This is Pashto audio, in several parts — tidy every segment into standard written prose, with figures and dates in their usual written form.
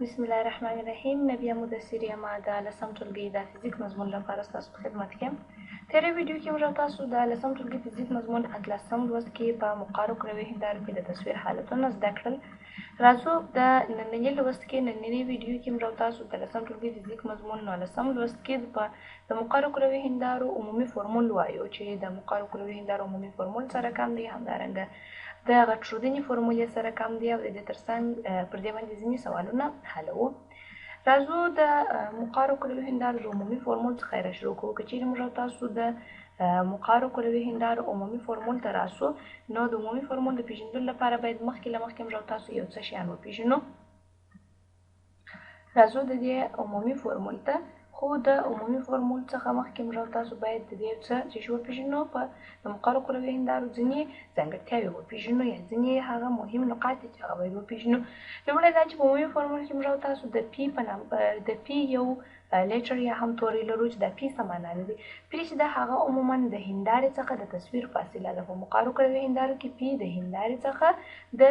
بسم الله الرحمن الرحیم. نبی مدثر یم د لسم ټولګي د فزیک مضمون لپاره ستاسو په خدمت کې یم. تېره ویډیو کې موږ تاسو د لسم ټولګي فزیک مضمون اتلسم لوست کې په مقارو کروي هندارو کې د تصویر حالتونه زده کړل. راځو د ننني لوست کې ننني ویډیو کې موږ تاسو د لسم ټولګي فزیک مضمون لسم لوست کې د مقارو کروي هندارو عمومي فورمول وایو چې د مقارو کروي هندارو عمومي فورمول سره کم دی، همدارنګه د غټشودنې فورمولې سره کم دی او د دې ترڅنګ پر دې باندې ځینې سوالونه حلوو. راځو د مقارو کروي هندارو د عمومي فورمول څخه را شروع کوو. که چیرې موږ تاسو د مقارو کروي هندارو عمومي فورمول ته راسو، نو د عمومي فورمول د پیژندلو لپاره باید مخکې له مخکې موږ تاسو یو څه شیان وپیژنو. راځو د دې عمومي فورمول ته، خو د عمومي فورمول څخه مخکې موږ تاسو باید د دې څه وپیژنو. په د مقارو کروي هندارو ځینې ځانګړتیاوې وپیژنو یا ځینې هغه مهم نقاط چې هغه باید وپیژنو. لومړی دا چې په عمومي فورمول کې موږ تاسو د پی په نام د پی یو لیټر یا هم توری لرو چې د پی څه معنا لري. پی چې د هغه عموما د هندارې څخه د تصویر فاصله ده. په مقارو کروي هندارو کې پی د هندارې څخه د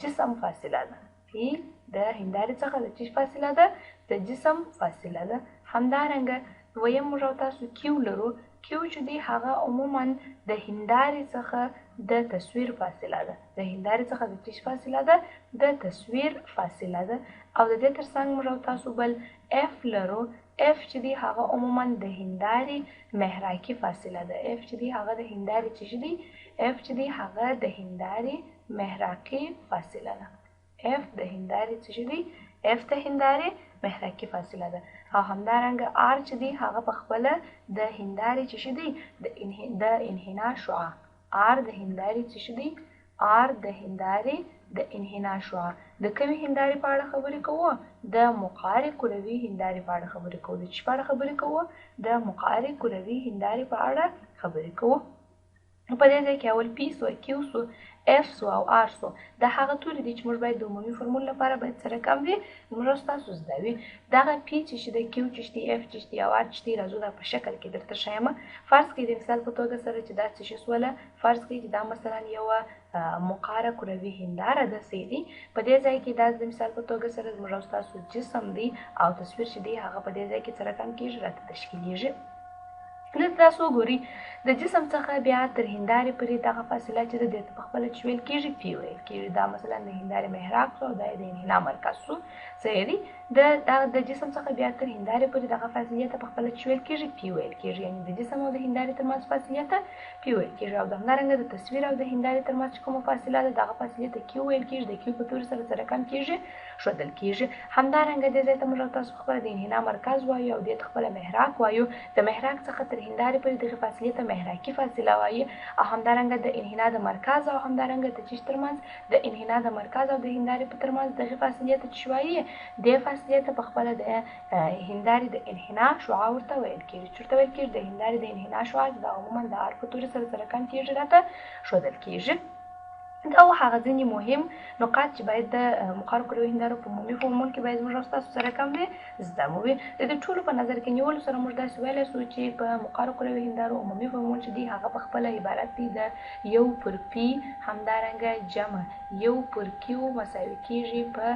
جسم فاصله ده. پی د هندارې څخه د چی فاصله ده؟ د جسم فاصله ده. همدارنګه دویم موږ تاسو کیو لرو. کیو چې دی هغه عموما د هندارې څخه د تصویر فاصله ده. د هندارې څخه د چی فاصله ده؟ د تصویر فاصله ده. او د دې ترڅنګ موږ تاسو بل اف لرو. اف چې دی هغه عموما د هندارې محراکي فاصله ده. اف چې دی هغه د هندارې چې دی اف چې دی هغه د هندارې محراکي فاصله ده. اف د هندارې چې دی اف د هندارې محراکي فاصله ده. او همدارنګه آر چې دی هغه په خپله د هندارې چې دی د انحناء شعاع. آر د هندارې چې دی آر د هندارې د انحناء شعاع. د کومې هندارې په اړه خبرې کوو؟ د مقارې کروي هندارې په اړه خبرې کوو. د چی په اړه خبرې کوو؟ د مقارې کروي هندارې په اړه خبرې کوو. په دې ځای کې اول پی سو، کیو سو، اف سو او آر سو. دا هغه توري دي چې موږ باید د عمومي فورمول لپاره باید سره کم وي. موږ تاسو زده وي دغه پی چې دی، کیو چې دی، اف چې دی او آر چې دی. راځو دا په شکل کې درته ښیم. فرض کړئ د مثال په توګه سره چې دا څه سوله. فرض کړئ چې دا مثلا یوه مقاره کروي هنداره ده سیدي. په دې ځای کې دا د مثال په توګه سره موږ تاسو جسم دی او تصویر چې دی هغه په دې ځای کې سره کم کېږي، راته تشکیلیږي. دلته تاسو وګورئ د جسم څخه بیا تر هندارې پورې دغه فاصله چې ده دې په خپله چې ویل کېږي پی ویل کېږي. دا مثلا د هندارې محراک سو او دا د انحناء مرکز سو. صحیح دی. د جسم څخه بیا تر هندارې پورې دغه فاصلې ته په خپله چې ویل کېږي پی ویل کېږي. یعنې د جسم او د هندارې ترمنځ فاصلې ته پی ویل کېږي. او همدارنګه د تصویر او د هندارې ترمنځ چې کومه فاصله ده دغه فاصلې ته کیو ویل کېږي. د کیو په توري سره سره کم کېږي، ښودل کېږي. همدارنګه دې ځای ته موږ تاسو خپله د انحناء مرکز وایو او دې ته خپله محراک وایو. د محراک څخه تر هندارې پورې دغه فاصلې ته محراکي فاصله وایي. او همدارنګه د انحناء د مرکز او همدارنګه د چیش ترمنځ د انحناء د مرکز او د هندارې په ترمنځ دغه فاصلې ته چې وایي دې فاصلې ته په خپله د هندارې د انحناء شعاع ورته ویل کېږي. چې ورته ویل کېږي د هندارې د انحناء شعاع چې دا عموما د آر په توري سره سره کم کېږي، راته ښودل کېږي. دا هغه ځینې مهم نقاط چې باید د مقارو کروي هندارو په عمومي فورمول کې باید موږ ستاسو سره کم وي زده مو وي. د دې ټولو په نظر کې نیولو سره موږ داسې ویلی سو چې په مقارو کروي هندارو عمومي فورمول چې دی هغه په خپله عبارت دی د یو پر پی همدارنګه جمع یو پر کیو مساوي کېږي په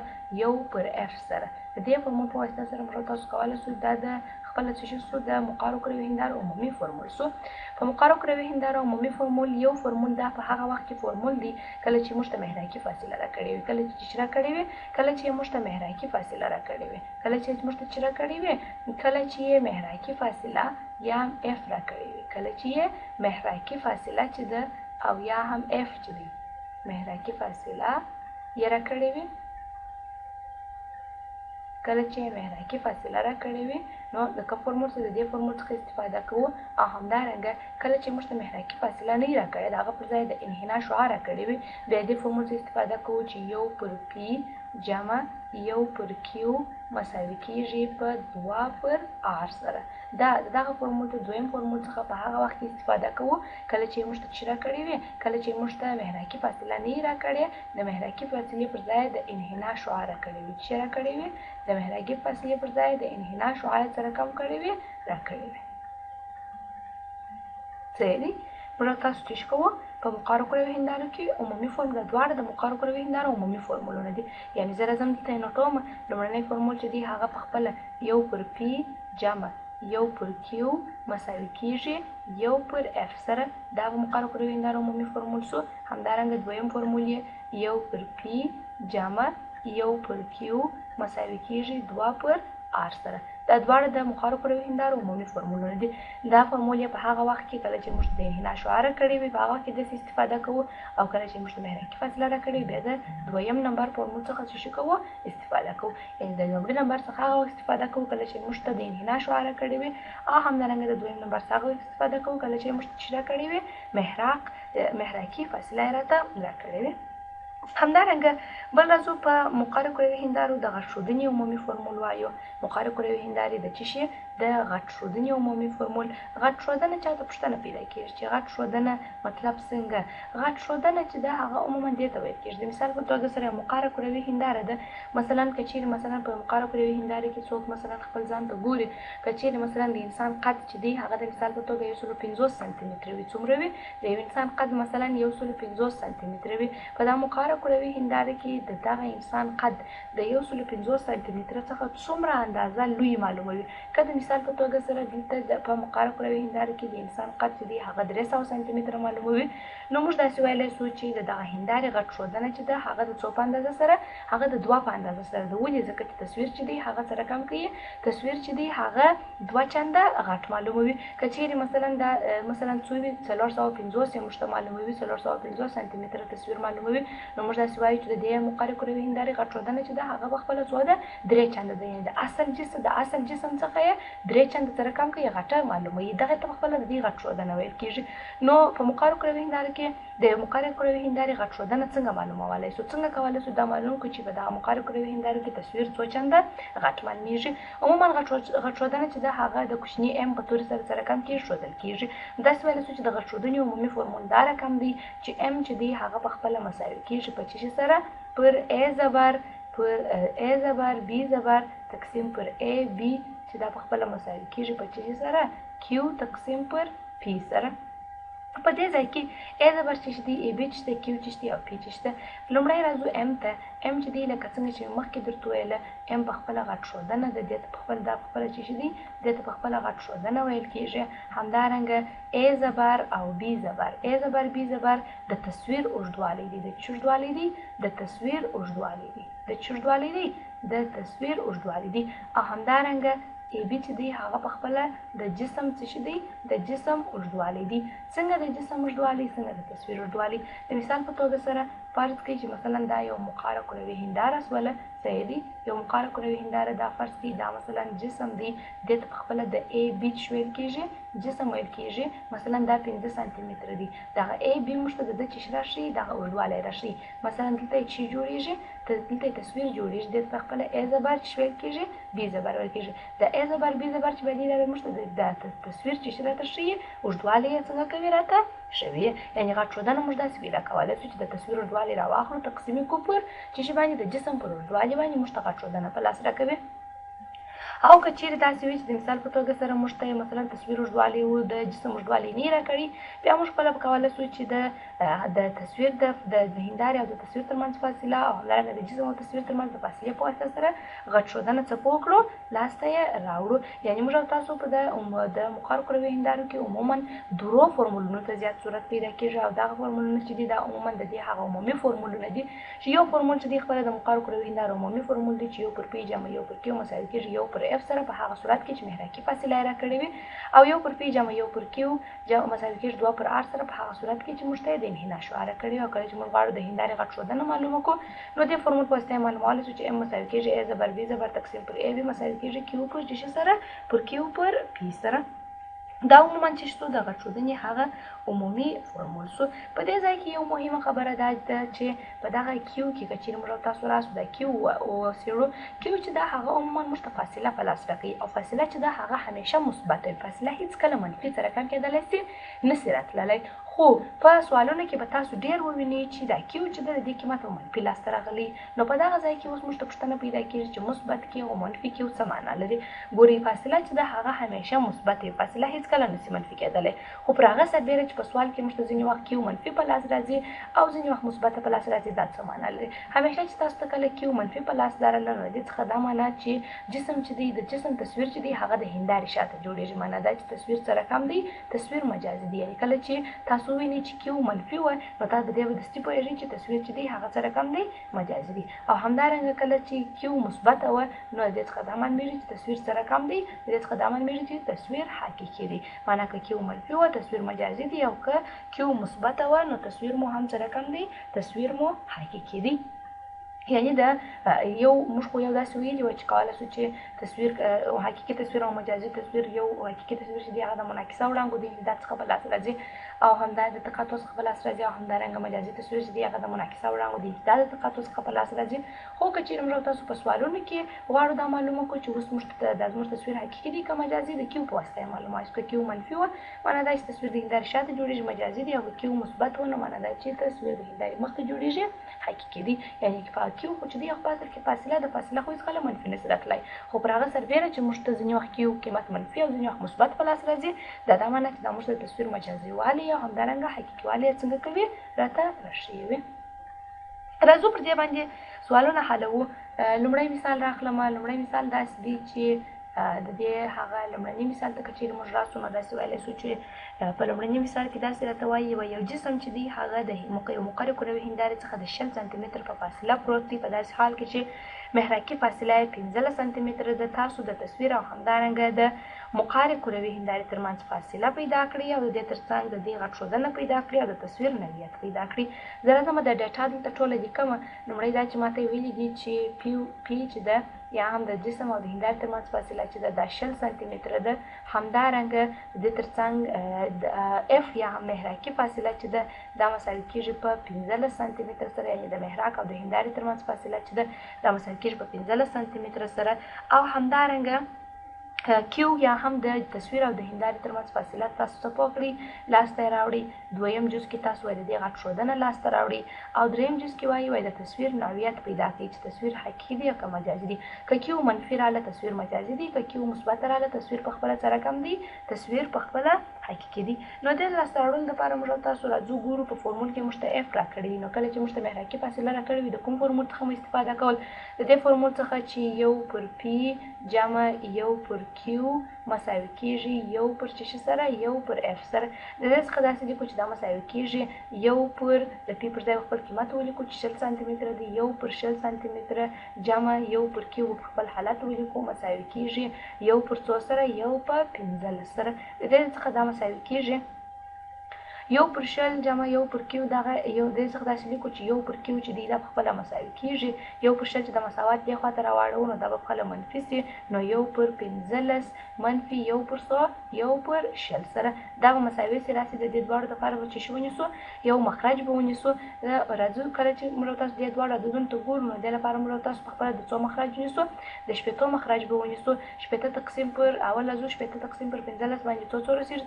یو پر اف سره. د دې فورمول په واسطه سره موږ تاسو کولی سو دا د خپله څه سو د مقارو کروي هندارو عمومي فورمول سو. په مقارو کروي هندارو عمومي فورمول یو فورمول دا په هغه وخت کې فورمول دی کله چې موږ ته محراکي فاصله راکړې وي. کله چې چی راکړې وي؟ کله چې موږ ته محراکي فاصله راکړې وي. کله چې موږ ته چی راکړې وي؟ کله چې محراکي فاصله یا اف راکړې وي. کله چې محراکي فاصله چې ده او یا هم اف چې دی محراکي فاصله یې راکړې وي. کله چې محراکي فاصله راکړې وي نو د کوم فورمول څخه د دې فورمول څخه استفاده کوو. او همدارنګه کله چې موږ ته محراکي فاصله نه وي راکړې د هغه پر ځای د انحناء شعاع راکړې وي بیا د دې فورمول څخه استفاده کوو چې یو پر پی جمع یو پر کیو مساوي کېږي په 2 پر آر سره. دغه فورمول ته دویم فورمول څخه په هغه وخت کې استفاده کوو کله چې موږ ته چی راکړې وي؟ کله چې موږ ته محراکي فاصله نه وي راکړې د محراکي فاصلې پر ځای د انحناء شعاع راکړې وي. چې راکړې وي؟ د محراکي فاصلې پر ځای د انحناء شعاع سره کم کړې وي راکړې وي. صحیح دی. موږ تاسو چی کوو؟ په مقرره کروي هندارو کې عمومي فورمول دواړه د مقرره کروي هندارو عمومي فورمولونه دي. یعنی زه راځم دلته نوټوم لومړنی فورمول چې دی هغه په خپله 1 پر پی جمع 1 پر کیو مساوي کیږي 1 پر اف سره. دا به مقرره کروي هندارو عمومي فورمول سو. همدارنګه دویم فورمول یې 1 پر پی جمع 1 پر کیو مساوي کیږي 2 پر آر سره. دا دواړه د مقرره کروي هندارو عمومي فورمولونه دي. دا فورمول په هغه وخت کې کله چې موږ د انحناء شعاره کړې وي په هغه وخت کې داسې استفاده کوو، او کله چې موږ د محرکي فاصله راکړې بیا د دویم نمبر فورمول څخه څه کوو استفاده کوو. یعنې د لومړي نمبر څخه هغه وخت استفاده کوو کله چې موږ ته د انحناء شعاره کړې وي، او همدارنګه د دویم نمبر څخه استفاده کوو کله چې موږ څه کړې وي محرکي فاصله راته راکړې وي. همدارنګه بل راځو په مقرره کروي هندارو د غټ ښودنې عمومي فورمول وایو. مقرره کروي هندارې د څه شي د غټ ښودنې عمومي فورمول. غټ ښودنه چاته پوښتنه پیدا کېږي چې غټ ښودنه مطلب څنګه. غټ ښودنه چې دا هغه عموما دې ته ویل کېږي د مثال په توګه سره مقرره کروي هنداره ده. مثلا که چیرې مثلا په مقرره کروي هنداره کې څوک مثلا خپل ځان ته ګوري، که چیرې مثلا د انسان قد چې دی هغه د مثال په توګه 150 سانتي متره وي، څومره وي د یو انسان قد مثلا 150 سانتي متره وي. په دا مقرره کروي هنداره کې د دغه انسان قد د 150 سانتي متره څخه څومره اندازه لوی معلوموي. که د مثال په توګه سره دلته په مقرره کروي هنداره کې د انسان قد چې دی هغه 300 سانتي متره معلوموي، نو موږ داسې ویلی سو چې د دغه هندارې غټ ښودنه چې ده هغه د څو په اندازه سره هغه د 2 په اندازه سره ده. ولې؟ ځکه چې تصویر چې دی هغه سره کم کوي، تصویر چې دی هغه 2 چنده غټ معلوموي. که چیرې مثلا دا مثلا څو وي 450 موږ ته معلوموي 450 سانتي متره تصویر معلوموي، نو موږ داسې وایو چې د دې مقرره کروي هندارې غټ ښودنه چې ده هغه په خپله څو ده 3 چنده ده. یعنې د اصل جسم څخه یې 3 چنده سره کم کوي غټه معلوموي. دغه ته په خپله د دې غټ ښودنه ویل کېږي. نو په مقرره کروي هنداره کې د مقرره کروي هندارې غټ ښودنه څنګه معلومولی سو؟ څنګه کولی سو دا معلوم کړو چې په دغه مقرره کروي هندارو کې تصویر څو چنده غټ معلومیږي. عموما غټ ښودنه چې ده هغه د کوچني ام په تورې سره کم کېښودل کېږي. داسې ویلی سو چې د غټ ښودنې عمومي فورمول دا رقم دی چې ام چې دی هغه په خپله مساوي کېږي په څه شي سره؟ پر ا زبر بی زبر تقسیم پر ا بی چې دا په خپله مساوي کېږي په څه شي سره؟ کیو تقسیم پر پی سره. په دې ځای کې ا زبر چې دی ا بی چې کیو چې او پی چې لومړی راځو ام ته. ام چې دی لکه څنګه چې مخکې درته ویله ام په خپله غټ ښودنه ده، دې ته په خپله دا په خپله چې دی دې ته په خپله غټ ښودنه ویل کېږي. همدارنګه ا زبر او بی زبر ا زبر بی زبر د تصویر اوږدوالی دی. د څه اوږدوالی دی؟ د تصویر اوږدوالی دی. د څه اوږدوالی دی؟ د تصویر اوږدوالی دی. او همدارنګه ای بی چې دی هغه په خپله د جسم څه دی؟ د جسم اوږدوالی دی. څنګه د جسم اوږدوالی؟ څنګه د تصویر اوږدوالی؟ د مثال په توګه سره فرض کړئ چې مثلا دا یو مقرره کروي هنداره سوله صحیح دی. یو مقرره کروي هنداره دا فرض کړئ دا مثلا جسم دی، دې ته په خپله د ای بی ویل کېږي جسم ویل کېږي. مثلا دا 5 سانتي متره دی. دغه ای بی موږ ته د ده چې راشي دغه اوږدوالی راشي. مثلا دلته یې چې جوړېږي دلته یې تصویر جوړېږي، دې ته په خپله ای زبر چې ویل کېږي بی زبر ویل کېږي. د ای زبر بی زبر چې به دی دا موږ ته د تصویر چې راته ښیي اوږدوالی یې څنګه کوي راته ښوي. یعنې غټ ښودنه موږ داسې پیدا کولی سو چې د تصویر اوږدوالی راواخلو تقسیم یې کړو پر چې باندې د جسم پر اوږدوالي باندې موږ ته غټ ښودنه په لاس راکوي. او که چیرې داسې وي چې د مثال په توګه سره موږ ته مثلا تصویر اوږدوالی و د جسم اوږدوالی نه یې راکړي، بیا موږ خپله کولی سو چې د تصویر د هندارې او د تصویر ترمنځ فاصله او همدارنګه د جسم او تصویر ترمنځ د فاصلې په واسطه سره غټ ښودنه څه وکړو؟ لاسته یې راوړو. یعنې موږ او تاسو په د مقرره کروي هندارو کې عموما درو فورمولونو ته زیات صورت پیدا کېږي، او دغه فورمولونه چې دي دا عموما د دې هغه عمومي فورمولونه دي چې یو فورمول چې دی خپله د مقرره کروي هندارو عمومي فورمول دی چې یو پر پی جمع یو پر کیو مساوي کېږي یو پر اف سره په هغه صورت کې چې محرکي فاصله یې راکړې وي، او یو پر پی جمع یو پر کیو مساوي کېږي 2 پر آر سره په هغه صورت کې چې موږ ته د انحناء شعاره کړې وي. او کله چې موږ غواړو د هندارې غټ ښودنه معلومه کړو نو دې فورمول په واسطه یې معلومولی سو چې ام مساوي کېږي ا زبر بی زبر تقسیم پر ا بی مساوي کېږي کیو پر ج سره پر کیو پر پی سره. دا عموما چې شتو د غټ ښودنې هغه عمومي فورمول سو. په دې ځای کې یو مهمه خبره دا ده چې په دغه کیو کې که چیرې موږ تاسو راسو د کیو وڅېړو، کیو چې دا هغه عموما موږ ته فاصله په لاس راکوي، او فاصله چې دا هغه همیشه مثبته وي. فاصله هېڅکله منفي سره کم کېدلی سي نسي راتللی. خو په سوالونو کې به تاسو ډېر ووینئ چې دا کیو چې ده د دې قیمت په منفي لاسته راغلی. نو په دغه ځای کې اوس موږ ته پوښتنه پیدا کېږي چې مثبت کیو او منفي کیو څه معنا لري. ګورئ فاصله چې ده هغه همیشه مثبت وي، فاصله هېڅکله نسي منفي کېدلی. خو پر هغه سربیره چې چې په سوال کې موږ ته ځینې وخت کیو منفي په لاس راځي او ځینې وخت مثبت په لاس راځي، دا څه معنا لري؟ همیشه چې تاسو ته کله کیو منفي په لاس درلل نو دې څخه دا معنا چې جسم چې دی د جسم تصویر چې دی هغه د هندارې شاته جوړیږي، معنا دا چې تصویر سره کم دی، تصویر مجازي دی. یعنی کله چې تاسو وینئ چې کیو منفي وای نو تاسو د دې په دستي پوهیږئ چې تصویر چې دی هغه سره کم دی، مجازي دی. او همدارنګه کله چې کیو مثبت وای نو دې څخه دا معلومیږي چې تصویر سره کم دی، دې څخه دا معلومیږي چې تصویر حقیقي دی. معنا که کیو منفي وای تصویر مجازي دی او که کیو مثبت وای نو تصویر مو هم سره کم دی، تصویر مو حقیقي دی. یعنی دا یو موږ خو یو داسې ویلي وای چې کولای شو چې تصویر حقیقي تصویر او مجازي تصویر، یو حقیقي تصویر چې دی هغه د منعکسه وړانګو د امتداد څخه په لاس راځي او همدا د تقاطع څخه په لاس راځي، او همدارنګه مجازي تصویر چې دی هغه د منعکسه وړانګو د امتداد د تقاطع څخه په لاس راځي. خو که چیرې موږ تاسو په سوالونو کې غواړو دا معلومه کړو چې اوس موږ ته د زموږ تصویر حقیقي دی که مجازي، د کیو په واسطه معلومه شي. که کیو منفي وه معنا دا چې تصویر د هندارې شاته جوړیږي، مجازي دی، او که کیو مثبت و نو معنا دا چې تصویر د هندارې مخته جوړیږي، حقیقي دی. یعنی که کیو خو چې دی خو اصل کې فاصله د فاصله خو هیڅکله منفي نشي راتلی، خو پر هغه سربیره چې موږ ته ځینې وخت کیو قیمت منفي او ځینې وخت مثبت په لاس راځي، دا معنا چې دا موږ ته تصویر مجازي والی او همدارنګه حقیقي والی څنګه کوي راته راښیي. راځو پر دې باندې سوالونه حلوو. لومړی مثال راخلم. لومړی مثال داسې دی چې د دې هغه لومړني مثال ته که چیرې موږ راسو نو داسې ویلی شو چې په لومړني مثال کې داسې راته وایي یو جسم چې دی هغه د مقرر کروي هندارې څخه د 60 سانتي متر په فاصله پروت دی. په داسې حال کې چې محراقي فاصله یې 15 سانتي متر ده. تاسو د تصویر او همدارنګه د مقارب کروي هندارې ترمنځ فاصله پیدا کړئ او د دې ترڅنګ د دې غټ ښودنه پیدا کړئ او د تصویر نوعیت پیدا کړئ. زه راځم د ډیټا دلته ټوله لیکمه. لومړی دا چې ماته ویلي دي چې پی چې ده یا هم د جسم او د هندارې ترمنځ فاصله چې ده دا 60 سانتي متر ده. همدارنګه د دې ترڅنګ د اف یا هم محراقي فاصله چې ده دا مساوي کېږي په 15 سانتي متر سره، یعنې د محراق او د هندارې ترمنځ فاصله چې ده دا مساوي کېږي په 15 سانتي متر سره. او همدارنګه کیو یا هم د تصویر او د هندارې ترمنځ فاصله تاسو څه پوه کړئ لاسته یې راوړئ. دویم جز کې تاسو وایي د دې غټ ښودنه لاسته راوړئ، او دریم جز کې وایي د تصویر نوعیت پیدا کړئ چې تصویر حقیقي دی یا که مجازي دی. که کیو منفي راله تصویر مجازي دی، که کیو مثبت راله تصویر په خپله سره کم دی، تصویر په خپله حقیقي دی. نو د لاسته راوړلو دپاره موږ تاسو راځو ګورو په فورمول کې موږ ته اف راکړی وي. نو کله چې موږ ته محراقي فاصله راکړې وي د کوم فورمول څخه مو استفاده کول؟ د دې فورمول څخه چې یو پر پی جمع یو پر کیو مساوي کېږي یو پر چه سره یو پر اف سره. د دې څخه داسې لیکو چې دا مساوي کېږي یو پر د پی پر ځای خپل قیمت ولیکو چې 60 سانتي متره دی، یو پر 60 سانتي متره جمع یو پر کیو په خپل حالت ولیکو مساوي کېږي یو پر څو سره یو پر 15 سره. د دې څخه دا مساوي کېږي یو پر 60 جمع یو پر کیو. دغه یو د څخه داسې لیکو چې یو پر کیو چې دی دا په خپله مساوي کېږي یو پر 60 چې د مساوات دې خواته راواړو نو دا به په خپله منفي سي، نو یو پر 15 منفي یو پر څو یو پر 60 سره. دا به مساوي سي. راسي د دې دواړو دپاره به چې شي ونیسو یو مخرج به ونیسو. راځو کله چې موږ تاسو دې دواړو عددونو ته ګورو نو دې لپاره موږ تاسو په خپله د څو مخرج ونیسو؟ د شپېتو مخرج به ونیسو. 80 تقسیم پر اول راځو 80 تقسیم پر 15 باندې څو رسېږي؟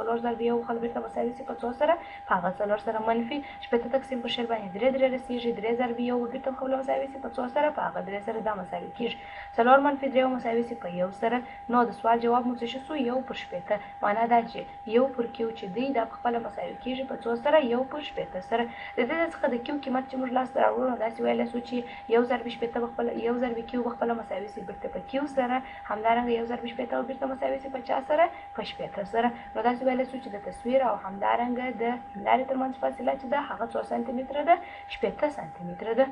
4 ضرب یو خل بېرته مساوي سي په څو سره؟ په هغه 4 سره. منفي 80 تقسیم پر 60 باندې 3 رسېږي 3 ضرب یو بېرته په خپله مساوي سي په څو سره؟ په هغه 3 سره. دا مساوي کېږي 4 منفي 3 مساوي سي په 1 سره. نو د سوال جواب مو څه شو؟ 1 پر 80. معنا دا چې 1 پر کیو چې دی دا په خپله مساوي کېږي په څو سره؟ 1 پر 80 سره. د دې څخه د کیو قیمت چې موږ لاسته راوړو نو داسې ویلی شو چې 1 ضرب 80 په خپله 1 ضرب کیو په خپله مساوي سي بېرته په کیو سره، همدارنګه 1 ضرب 80 او بېرته مساوي سي په چا سره؟ په 80 سره. نو داسې ویلی شو چې د تصویر او همدارنګه د هندارې ترمنځ فاصله چې ده هغه 4 سانتي متره ده، 80 سانتي متره ده.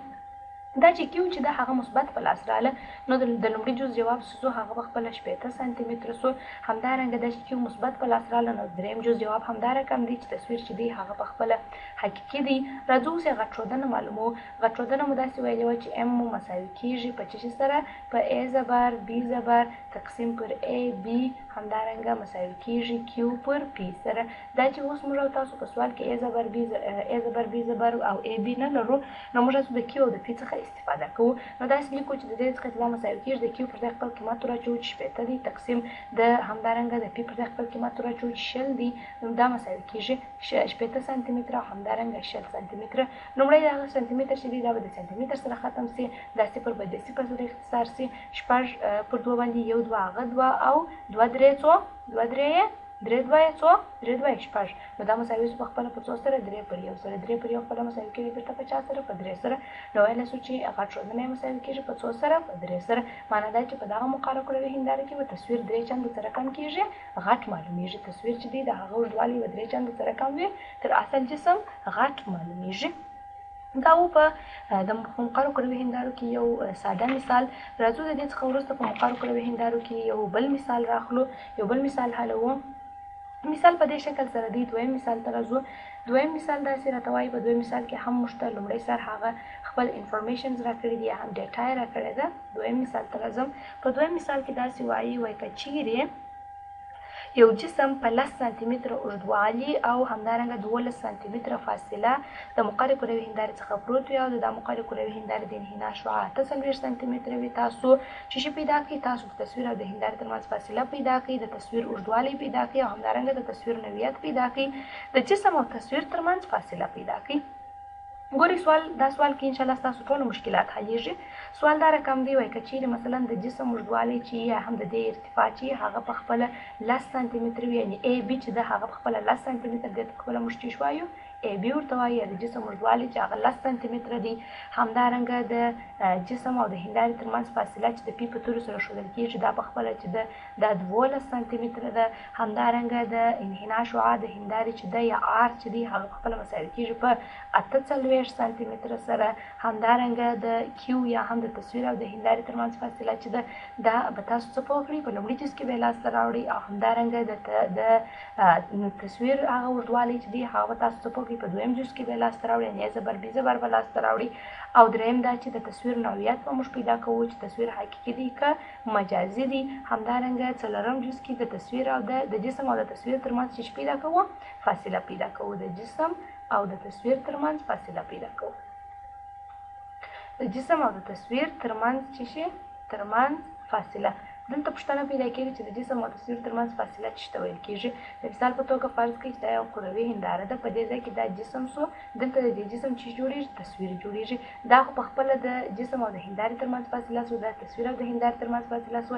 دا چې کیو چې ده هغه مثبت په لاس راله نو د لومړي جز جواب سو هغه په خپله 80 سانتي متره سو. همدارنګه دا چې کیو مثبت په لاس راله نو دریم جز جواب همدا رقم دی چې تصویر چې دی هغه په خپله حقیقي دی. راځو اوس یې غټ ښودنه معلومو. غټ ښودنه مو داسې ویلې وه چې ام مو مساوي کېږي په چه سره؟ په ا زبر بي زبر تقسیم پر ا بي همدارنګه مساوي کېږي کیو پر پی سره. دا چې اوس موږ تاسو په سوال کې ا زبر بي زبر او ا بي نه لرو نو موږ تاسو د کیو او د پی څخه استفاده کوو. نو داسې لیکو چې د دې څخه چې دا مساوي کېږي د کیو پر ځای خپل قیمت وراچوو چې 80 دی تقسیم د همدارنګه د پی پر ځای خپل قیمت وراچوو چې 60 دی. نو دا مساوي کېږي 80 سانتي متره او همدارنګه 60 سانتي متره. لومړی دغه سانتي متر چې دی دا به د سانتي متر سره ختم سي، دا صفر به د صفر سره اختصار سي. 6 پر 2 باندې 1 2 هغه 2 او 2 3 څو 2 3 درې دوه څو درې دوه شپږ نو دا مساوي په خپل په څو سره درې پر یو سره درې پر یو خپل مساوي کېږي بیرته په 4 سره په درې سره نو ویل شو چې غټ شوندنه مساوي کېږي په څو سره په درې سره معنی دا چې په دغه مقرره کړو هنداره کې به تصویر درې چنده سره کم کېږي غټ معلومیږي تصویر چې دی د هغه اوږدوالی به درې چنده سره کم وي تر اصل جسم غټ معلومیږي دا و په د مقرره کړو هندارو کې یو ساده مثال راځو د دې څخه وروسته په مقرره کړو هندارو کې یو بل مثال راخلو یو بل مثال حلوو مثال په دې شکل سره دی دویم مثال ته راځو دویم مثال داسې راته وایي په دویم مثال کې هم موږ ته لومړی سر هغه خپل انفارمیشنز راکړي دي هم ډیټا یې راکړې ده دویم مثال ته راځم په دویم مثال کې داسې وایي که چیرې یو جسم په 10 سانتي متره اوږدوالي او همدارنګه 12 سانتي متره فاصله د مقرره کروي هندارې څخه پروت وي او د مقرره کروي هندارې د انحناء شعاع 48 سانتي متره وي تاسو چې شي پیدا کړئ تاسو د تصویر او د هندارې ترمنځ فاصله پیدا کړئ د تصویر اوږدوالی پیدا کړئ او همدارنګه د تصویر نوعیت پیدا کړئ د جسم او تصویر ترمنځ فاصله پیدا کړئ ګوري دا سوال کې ان شاء الله تاسو ټول مشکلات حلیږي سوال دا رقم دی وای کچې مثلا د جسم اوږدوالی چې یا هم د دې ارتفاع چې هغه په خپل 10 سانتي متر وي یعنی ای بي چې د هغه په خپل 10 سانتي متر د خپل مشتي شوایو ای بي ورته وایي د جسم اوږدوالی چې هغه 10 سانتي متر دی همدارنګه د جسم او د هندارې ترمنځ فاصله چې د پی په تورو سره ښودل کېږي دا په خپله چې د 12 سانتي متره ده همدارنګه د انحناء شعاع د هندارې چې ده یا آر چې دی هغه په خپله مساوي کېږي په 48 سانتي متره سره همدارنګه د کیو یا هم د تصویر او د هندارې ترمنځ فاصله چې ده دا به تاسو څه پوه کړئ په لومړي جز کې به یې لاسته راوړئ او همدارنګه د تصویر هغه اوږدوالی چې دی هغه به تاسو څه پوه په دویم جز کې به لاسته راوړي یعنې زبر بي زبر به لاسته راوړي او دریم دا چې د تصویر نوعیت به موږ پیدا کوو چې تصویر حقیقي دی که مجازي دی همدارنګه څلورم جز کې د تصویر او د جسم او د تصویر ترمنځ چې پیدا کوو فاصله پیدا کوو د جسم او د تصویر ترمنځ فاصله پیدا کوو د جسم او د تصویر ترمنځ چې ترمنځ فاصله دلته پوښتنه پیدا کېږي چې د جسم او تصویر ترمنځ فاصله څه ته ویل کېږي د مثال په توګه فرض کړئ چې دا یو کروي هنداره ده په دې ځای کې دا جسم سو دلته د دې جسم چې جوړېږي تصویر جوړېږي دا خو په خپله د جسم او د هندارې ترمنځ فاصله سو دا تصویر او د هندارې ترمنځ فاصله سو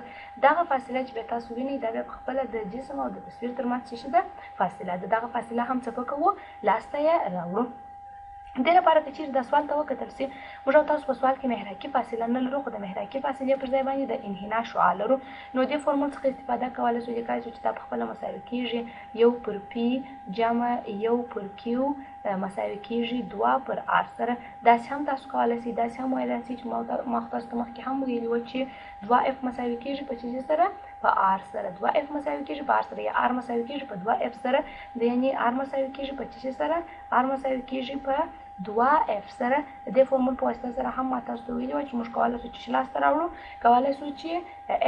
دغه فاصله چې به تاسو وینئ دا بیا په خپله د جسم او د تصویر ترمنځ څه ده فاصله ده دغه فاصله هم څه کوو لاسته یې راوړو دې لپاره که چیرې دا سوال ته وکتل سي موږ او تاسو په سوال کې محراقي فاصله نه لرو خو د محراقي فاصلې پر ځای باندې د انحناء شعاع لرو نو دې فورمول څخه استفاده کولی سو لیکلی سو چې دا په خپله مساوي کېږي 1 پر پی جمع 1 پر کیو مساوي کېږي 2 پر آر سره داسې هم تاسو کولی سئ داسې هم ویلی سئ چې ما خو تاسو ته مخکې هم ویلي وه چې 2 اف مساوي کېږي په چیزې سره په آر سره 2 اف مساوي کېږي په آر سره یا آر مساوي کېږي په 2 اف سره یعنې آر مساوي کېږي په چیزې سره آر مساوي کېږي په 2 اف سره د دې فورمول په واسطه سره هم ما تاسو ته ویلي وه چې موږ کولی سو چې لاسته راوړو کولی سو چې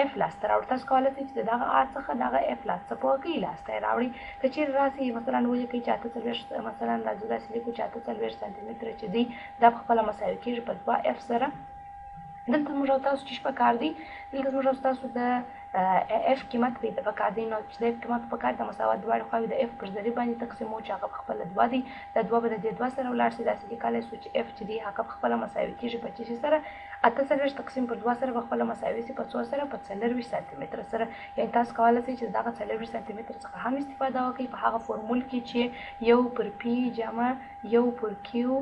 اف لاسته راوړو تاسو کولی سئ چې د دغه آر څخه دغه اف لاسته پوه کړئ لاسته یې راوړئ که چیرې راسئ مثلا ولیکئ چې 48 مثلا راځو داسې لیکو چې 48 سانتي متره چې دی دا په خپله مساوي کېږي په 2 اف سره دلته موږ او تاسو چې پکار دی دلته موږ او تاسو د اف قیمت پیدا پکار دی نو چې د اف قیمت پکار د مساوات دواړې خواوې د اف پر ذریعه باندې تقسیمو چې هغه په خپله 2 دی دا 2 به د دې 2 سره ولاړ شي داسې لیکلی سو چې اف چې دی هغه په خپله مساوي کېږي په چیشي سره 48 تقسیم پر 2 سره په خپله مساوي سي په 4 سره په 40 سانتي متره سره یعنې تاسو کولی سئ چې دغه 40 سانتي متره څخه هم استفاده وکړئ په هغه فورمول کې چې 1 پر پی جمع 1 پر کیو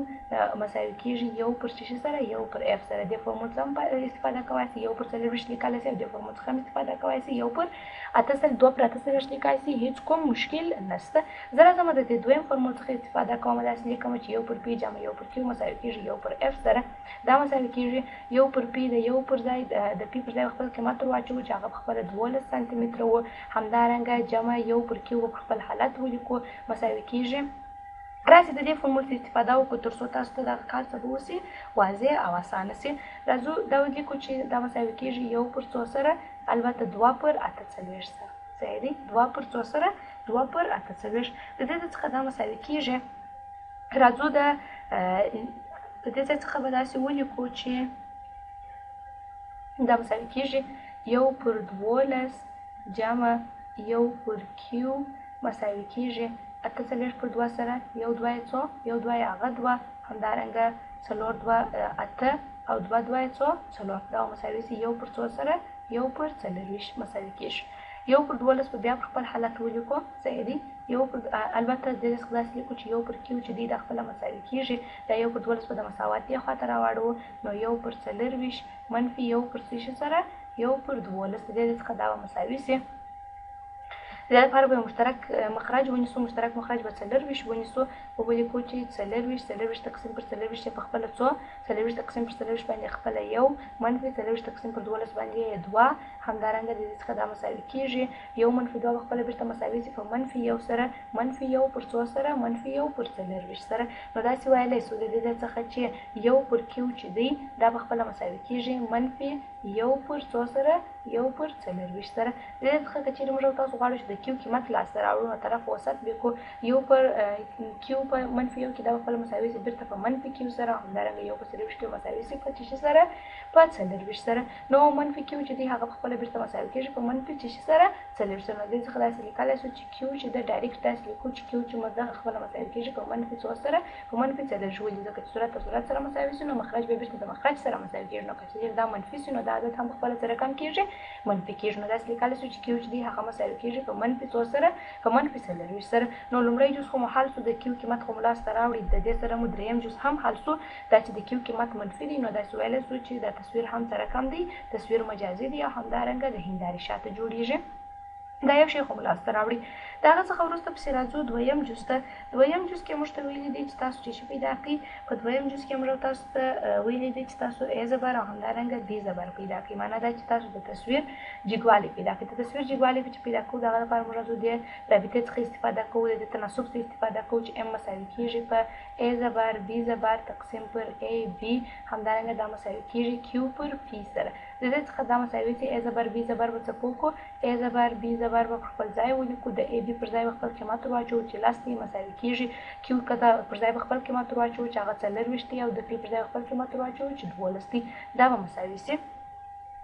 مساوي کېږي 1 پر چیشي سره 1 پر اف سره دې فورمول څخه هم استفاده کولی سئ 1 پر 40 لیکلی سئ او دې فورمول څخه هم استفاده کولی سئ 1 پر 2 پر 48 لیکلی سئ هیڅ کوم مشکل نشته زه راځم د دې دویم فورمول څخه استفاده کوم داسې لیکم چې 1 پر پی جمع 1 پر کیو مساوي کېږي 1 پر اف سره دا مساوي کېږي 1 پر پی د 1 پر ځای د پی پر ځای خپل قیمت ور واچوو چې هغه په خپله 12 سانتي متره و همدارنګه جمع 1 پر کیو په خپل حالت ولیکو مساوي کېږي راسي د دې فورمول څخه استفاده وکړو تر څو تاسو ته دغه کار څه به وسي واضح او اسانه سي راځو دا ولیکو چې دا مساوي کېږي 1 پر 4 سره البته 2 پر 48 سره صحیح دی 2 پر 4 سره 2 پر 48 د دې څخه دا مساوي کېږي راځو د دې څخه به داسې ولیکو چې دا مساوي کېږي 1 پر 12 جمع 1 پر کیو مساوي کېږي 48 پر 2 سره 1 2 څو 1 2 هغه 2 همدارنګه 4 2 8 او 2 2 څو 4 دا مساوي سي 1 پر 4 سره 1 پر 40 مساوي کېږي یو پر 12 به بیا پر خپل حالت ولیکو صحیح دي. یو پر البته د دې څخه داسې لیکو چې یو پر کیو چې دی د خپله مساوي کېږي دا یو پر 12 به د مساوات دې خواته راواړو نو یو پر 24 منفي یو پر څه سره یو پر 12 د دې څخه دا به مساوي سي. د دې لپاره به مشترک مخرج ونیسو. مشترک مخرج به 24 ونیسو او ولیکو چې 24 تقسیم پر 24 په خپله څو 24 تقسیم پر 24 باندې خپله یو منفي 24 تقسیم پر 12 باندې 2 همدارنګه د دې څخه دا مساوي کېږي یو منفي 2 به خپله بېرته مساوي سي په منفي یو سره منفي یو پر څو سره منفي یو پر 24 سره. نو داسې ویلی سو د دې څخه چې یو پر کیو چې دی دا به خپله مساوي کېږي منفي یو پر څو سره یو پر 24 سره. د دې څخه که چېرې موږ او تاسو غواړو چې د کیو قیمت لاسته راوړو نو طرف وسط به کو یو پر کیو په منفي یو کې دا به خپله مساوي سي بېرته په منفي کیو سره همدارنګه یو په 24 کې مساوي سي په 26 سره په 24 سره. نو منفي کیو چې دی هغه په خپله بېرته مساوي کېږي په منفي 26 سره 24 سره. نو دې څخه داسې لیکلی سو چې کیو چې د ډایرکټ داسې لیکو چې کیو چې موږ دغه خپله مساوي کېږي په منفي 4 سره په منفي 24 ولې ځکه چې صورت په صورت سره مساوي سي نو مخرج به بېرته د مخرج سره مساوي کېږي. نو که چېرې دا منفي سي نو دا عدد هم په خپله څه رقم کېږي منفي کېږي. نو داسې لیکلی سو چې کیو چې دی هغه مساوي کېږي په منفي 4 سره په منفي 24 سره. نو لومړی جز خو مو حل سو د کیو قیمت خو مو لاسته راوړي د دې سره مو دریم جز هم حل سو دا چې د کیو قیمت منفي دی نو داسې ویلی سو چې دا تصویر هم څه رقم دی تصویر مجازي دی او همدارنګه د هندارې شاته جوړیږي. دا یو شی خو مو لاسته راوړي. د هغه څخه وروسته پسې راځو دویم جز ته. دویم جز کې موږ ته ویلي دي چې تاسو چې شي پیدا کړئ په دویم جز کې موږ تاسو ته ویلي دي چې تاسو ا زبر او همدارنګه بي زبر پیدا کړئ. معنا دا چې تاسو د تصویر جګوالی پیدا کړئ. د تصویر جګوالی چې پیدا کوو د هغه لپاره موږ راځو د رابطې څخه استفاده کوو د تناسب څخه استفاده کوو چې ام مساوي کېږي په ا زبر بي زبر تقسیم پر ا بي همدارنګه دا مساوي کېږي کیو پر پی سره. د دې څخه دا مساوي چې ا زبر بي زبر به څه کوو ا زبر بي زبر به خپل ځای ولیکو د ا بي پر ځای خپل قیمت واچو چې لاس دی مساوي کېږي کیو کته پر ځای خپل قیمت واچو چې هغه 24 دی او د پی پر ځای خپل قیمت واچو چې 12 دی دا به مساوي سي.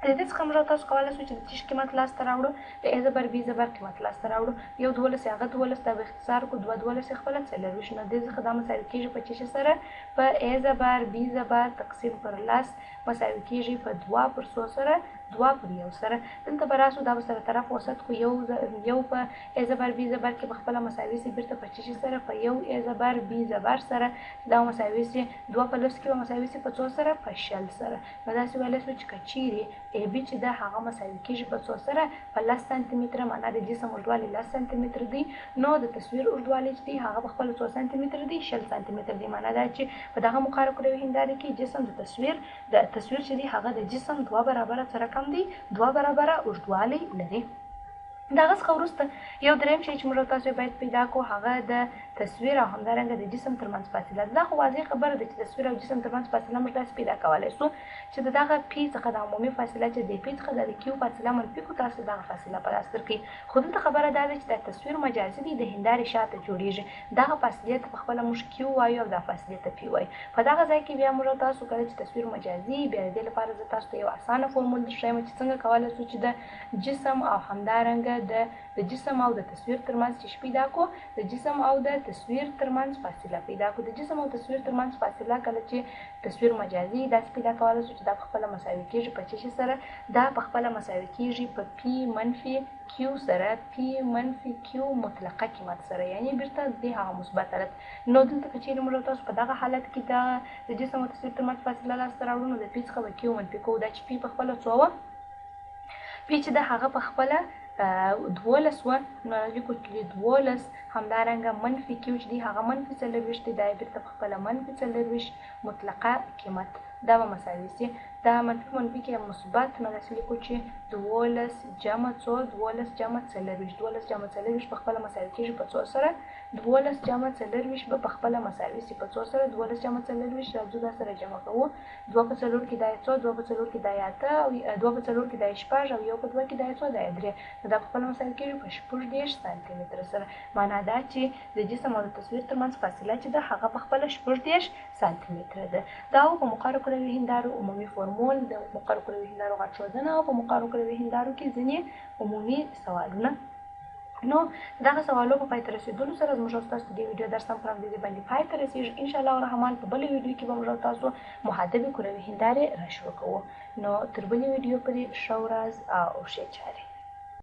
د دې څخه موږ تاسو کولی شو چې د تیش قیمت لاسته راوړو د ا زبر بي زبر قیمت لاسته راوړو یو 12 هغه 12 ته به اختصار کو 12 خپله 24 نو دې څخه دا مساوي کېږي په 6 سره په ا زبر بي زبر تقسیم پر لاس مساوي کېږي په 2 پر 100 سره 2 پر 1 سره. دلته به راسو دا به سره طرف وسط کو یو په ا زبر بي زبر کې به خپله مساوي سي بېرته په 6 سره په یو ا زبر بي زبر سره دا مساوي سي 2 په لس کې به مساوي سي په 4 سره په 60 سره. نو داسې ویلی سو چې که چیرې ا بي چې ده هغه مساوي کېږي په 4 سره په 10 سانتي متره معنا د جسم اوږدوالی 10 سانتي متر دی نو د تصویر اوږدوالی چې دی هغه په خپله 4 سانتي متر دی 60 سانتي متر دی. معنا دا چې په دغه مقرره کروي هندارې کې جسم د تصویر چې دی هغه د جسم 2 برابره څه رقم دی 2 برابره اوږدوالی لري. د هغه څخه وروسته یو دریم شی چې موږ تاسو باید پیدا کړو هغه د تصویر او همدارنګه د جسم ترمنځ فاصله ده. دا خو واضح خبره ده چې تصویر او جسم ترمنځ فاصله موږ داسې پیدا کولی سو چې دغه پی څخه د عمومي فاصله چې د پی څخه د کیو فاصله منفي کړو تاسو دغه فاصله په لاس درکړئ. خو دلته خبره دا ده چې دا تصویر مجازي دی د هندارې شاته جوړیږي دغه فاصلې ته په خپله موږ کیو وایو او دا فاصلې ته پی وایو. په دغه ځای کې بیا موږ تاسو کله چې تصویر مجازي بیا د دې لپاره زه تاسو ته یو اسانه فورمول درښیم چې څنګه کولی سو چې د جسم او همدارنګه د جسم او د تصویر ترمنځ چې پیدا کو د جسم او د تصویر ترمنځ فاصله پیدا کو. د جسم او تصویر ترمنځ فاصله کله چې تصویر مجازي داسې پیدا کولی شو چې دا په خپله مساوي کېږي په 6 سره دا په خپله مساوي کېږي په پی منفي کیو سره پی منفي کیو مطلقه قیمت سره یعنی بیرته د هغه مثبت حالت. نو دلته که چېرې موږ تاسو په دغه حالت کې د جسم او تصویر ترمنځ فاصله لاسته راوړو نو د پی څخه به کیو منفي کوو دا چې پی په خپله څو وه پی چې د هغه په خپله 12 وه نو لیکو چې 12 همدارنګه منفي کیو چې دی هغه منفي 24 دی دا یې بیرته په خپله منفي 24 مطلقه قیمت دا به مساوي سي. دا منفي کې مثبت نو داسې لیکو چې 12 جمع 12 جمع 24 12 جمع 24 په خپله مساوي کېږي په 4 سره 12 جمع 24 به په خپله مساوي سي په 4 سره 12 جمع 24 راځو دا سره جمع کوو 2 په 4 کې دا 4 2 په 4 کې دا 8 او 2 په 4 کې دا 6 او 1 په 2 کې دا 4 دا 3 دا په خپله مساوي کېږي په 14 سانتي متر سره. معنا دا چې د جسم او د تصویر ترمنځ فاصله چې ده هغه په خپله 14 سانتي متره ده. دا په مقرره کروي هندارو عمومي فورمول د مقرره کروي هندارو غټ ښودنه او په مقرره کروي هندارو کې ځینې عمومي سوالونه. نو دغه سوالو په پای ته رسېدلو سره زموږ او ستاسو د دې ویډیو درس هم په همدې باندې پای ته رسېږي. انشاءالله الرحمن په بلې ویډیو کې به موږ او تاسو محدبې کروي هندارې را شروع کوو. نو تر بلې ویډیو پورې ښه ورځ او ښې چارې.